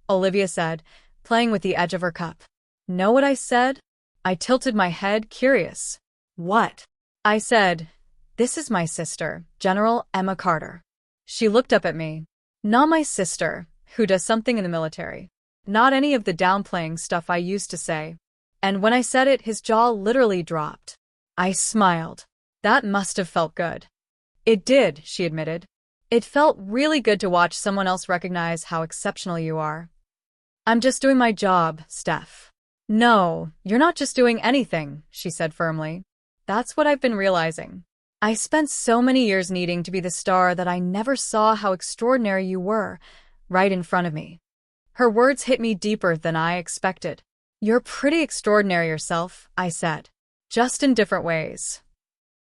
Olivia said, playing with the edge of her cup. "Know what I said?" I tilted my head, curious. "What?" I said, "This is my sister, General Emma Carter." She looked up at me. "Not my sister, who does something in the military. Not any of the downplaying stuff I used to say." And when I said it, his jaw literally dropped. I smiled. That must have felt good. "It did," she admitted. "It felt really good to watch someone else recognize how exceptional you are." "I'm just doing my job, Steph." "No, you're not just doing anything," she said firmly. "That's what I've been realizing. I spent so many years needing to be the star that I never saw how extraordinary you were, right in front of me. Her words hit me deeper than I expected. You're pretty extraordinary yourself, I said. Just in different ways.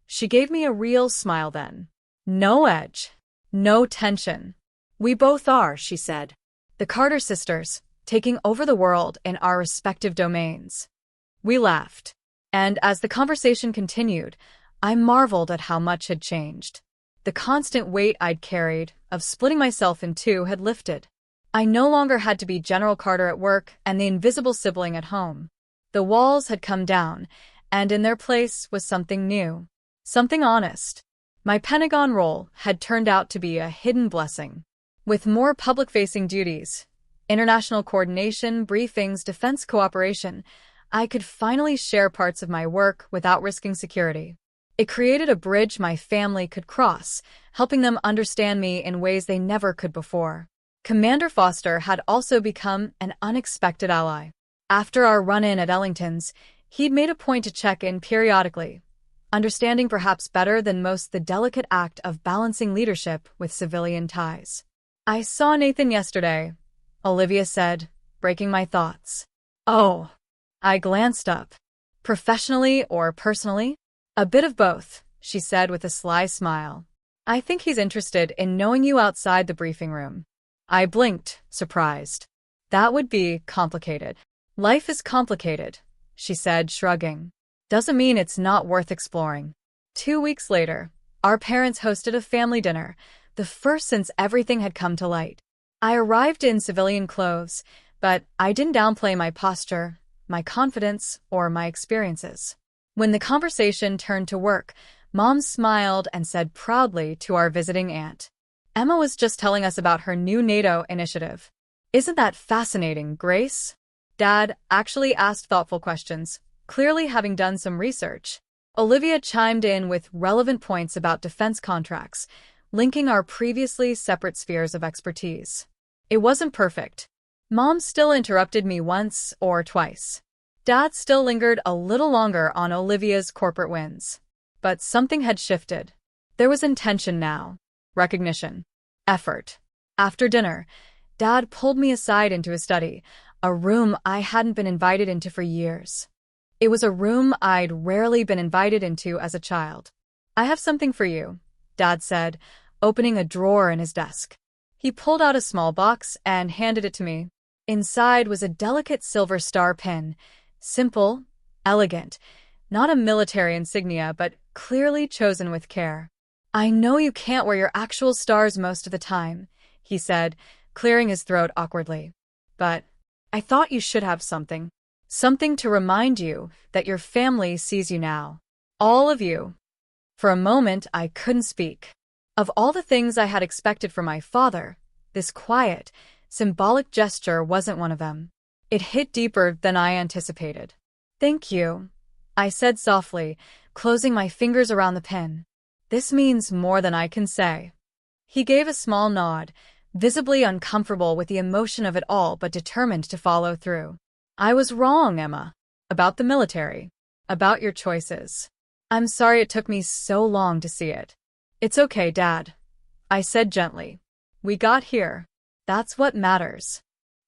She gave me a real smile then. No edge. No tension. We both are, she said. The Carter sisters, taking over the world in our respective domains. We laughed. And as the conversation continued, I marveled at how much had changed. The constant weight I'd carried, of splitting myself in two, had lifted. I no longer had to be General Carter at work and the invisible sibling at home. The walls had come down, and in their place was something new. Something honest. My Pentagon role had turned out to be a hidden blessing. With more public-facing duties, international coordination, briefings, defense cooperation, I could finally share parts of my work without risking security. It created a bridge my family could cross, helping them understand me in ways they never could before. Commander Foster had also become an unexpected ally. After our run-in at Ellington's, he'd made a point to check in periodically, understanding perhaps better than most the delicate act of balancing leadership with civilian ties. I saw Nathan yesterday, Olivia said, breaking my thoughts. Oh. I glanced up. Professionally or personally? A bit of both, she said with a sly smile. I think he's interested in knowing you outside the briefing room. I blinked, surprised. That would be complicated. Life is complicated, she said, shrugging. Doesn't mean it's not worth exploring. 2 weeks later, our parents hosted a family dinner, the first since everything had come to light. I arrived in civilian clothes, but I didn't downplay my posture, my confidence, or my experiences. When the conversation turned to work, Mom smiled and said proudly to our visiting aunt, Emma was just telling us about her new NATO initiative. Isn't that fascinating, Grace? Dad actually asked thoughtful questions, clearly having done some research. Olivia chimed in with relevant points about defense contracts, linking our previously separate spheres of expertise. It wasn't perfect. Mom still interrupted me once or twice. Dad still lingered a little longer on Olivia's corporate wins. But something had shifted. There was intention now. Recognition. Effort. After dinner, Dad pulled me aside into his study, a room I hadn't been invited into for years. It was a room I'd rarely been invited into as a child. I have something for you, Dad said, opening a drawer in his desk. He pulled out a small box and handed it to me. Inside was a delicate silver star pin, simple, elegant, not a military insignia, but clearly chosen with care. I know you can't wear your actual stars most of the time, he said, clearing his throat awkwardly. But I thought you should have something. Something to remind you that your family sees you now. All of you. For a moment, I couldn't speak. Of all the things I had expected from my father, this quiet, symbolic gesture wasn't one of them. It hit deeper than I anticipated. Thank you, I said softly, closing my fingers around the pin. This means more than I can say. He gave a small nod, visibly uncomfortable with the emotion of it all but determined to follow through. I was wrong, Emma. About the military. About your choices. I'm sorry it took me so long to see it. It's okay, Dad, I said gently. We got here. That's what matters.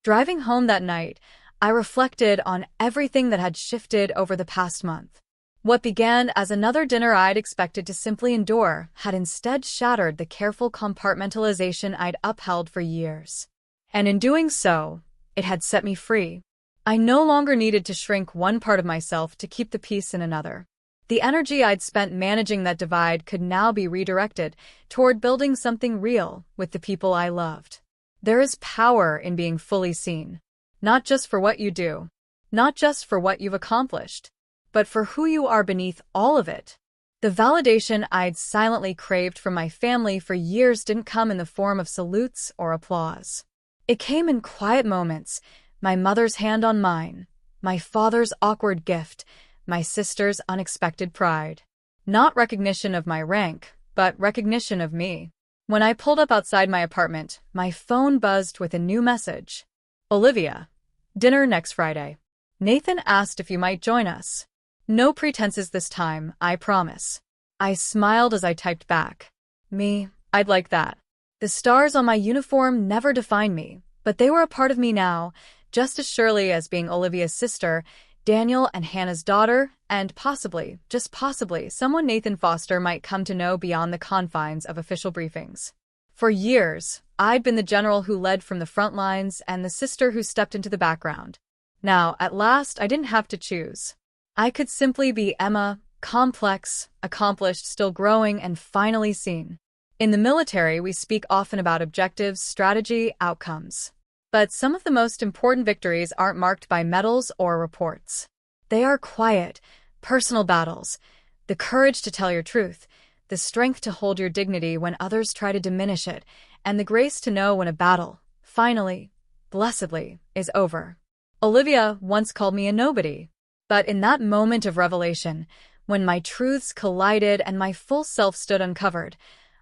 Driving home that night, I reflected on everything that had shifted over the past month. What began as another dinner I'd expected to simply endure had instead shattered the careful compartmentalization I'd upheld for years. And in doing so, it had set me free. I no longer needed to shrink one part of myself to keep the peace in another. The energy I'd spent managing that divide could now be redirected toward building something real with the people I loved. There is power in being fully seen. Not just for what you do, not just for what you've accomplished, but for who you are beneath all of it. The validation I'd silently craved from my family for years didn't come in the form of salutes or applause. It came in quiet moments, my mother's hand on mine, my father's awkward gift, my sister's unexpected pride. Not recognition of my rank, but recognition of me. When I pulled up outside my apartment, my phone buzzed with a new message. Olivia. Dinner next Friday. Nathan asked if you might join us. No pretenses this time, I promise. I smiled as I typed back. Me, I'd like that. The stars on my uniform never defined me, but they were a part of me now, just as surely as being Olivia's sister, Daniel and Hannah's daughter, and possibly, just possibly, someone Nathan Foster might come to know beyond the confines of official briefings. For years, I'd been the general who led from the front lines and the sister who stepped into the background. Now, at last, I didn't have to choose. I could simply be Emma, complex, accomplished, still growing, and finally seen. In the military, we speak often about objectives, strategy, outcomes. But some of the most important victories aren't marked by medals or reports. They are quiet, personal battles, the courage to tell your truth, the strength to hold your dignity when others try to diminish it, and the grace to know when a battle, finally, blessedly, is over. Olivia once called me a nobody. But in that moment of revelation, when my truths collided and my full self stood uncovered,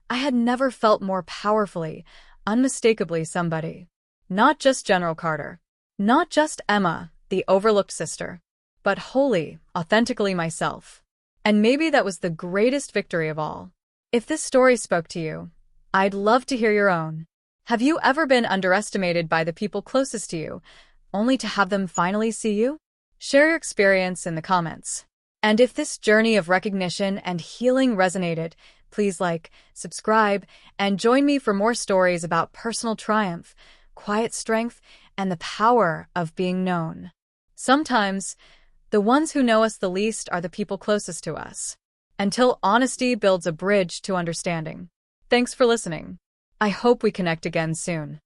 I had never felt more powerfully, unmistakably somebody. Not just General Carter. Not just Emma, the overlooked sister. But wholly, authentically myself. And maybe that was the greatest victory of all. If this story spoke to you, I'd love to hear your own. Have you ever been underestimated by the people closest to you, only to have them finally see you? Share your experience in the comments. And if this journey of recognition and healing resonated, please like, subscribe, and join me for more stories about personal triumph, quiet strength, and the power of being known. Sometimes, the ones who know us the least are the people closest to us. Until honesty builds a bridge to understanding. Thanks for listening. I hope we connect again soon.